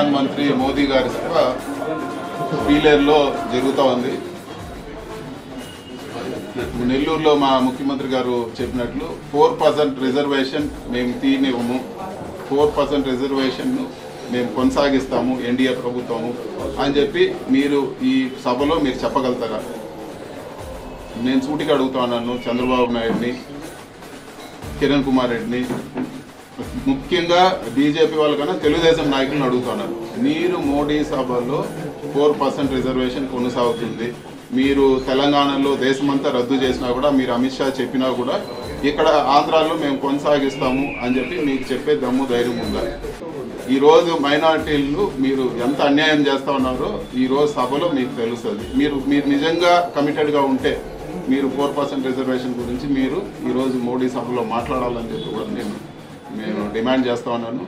ప్రధానమంత్రి మోదీ గారి సభ పీలేరులో జరుగుతూ ఉంది. నెల్లూరులో మా ముఖ్యమంత్రి గారు చెప్పినట్లు 4% రిజర్వేషన్ మేము తీనివ్వము, 4% రిజర్వేషన్ మేము కొనసాగిస్తాము ఎన్డీఏ ప్రభుత్వము అని చెప్పి మీరు ఈ సభలో మీరు చెప్పగలుగుతారా? నేను సూటిగా అడుగుతున్నాను చంద్రబాబు నాయుడిని, కిరణ్ కుమార్ రెడ్డిని, ముఖ్యంగా బీజేపీ వాళ్ళకన్నా తెలుగుదేశం నాయకులను అడుగుతున్నారు. మీరు మోడీ సభలో 4% రిజర్వేషన్ కొనసాగుతుంది, మీరు తెలంగాణలో దేశమంతా రద్దు చేసినా కూడా, మీరు అమిత్ షా చెప్పినా కూడా ఇక్కడ ఆంధ్రాలో మేము కొనసాగిస్తాము అని చెప్పి మీకు చెప్పే దమ్ము ధైర్యం ఉందా? ఈరోజు మైనారిటీలు మీరు ఎంత అన్యాయం చేస్తూ ఉన్నారో ఈరోజు సభలో మీకు తెలుస్తుంది. మీరు నిజంగా కమిటెడ్గా ఉంటే మీరు 4% రిజర్వేషన్ గురించి మీరు ఈరోజు మోడీ సభలో మాట్లాడాలని చెప్పి కూడా నేను డిమాండ్ చేస్తూ ఉన్నాను.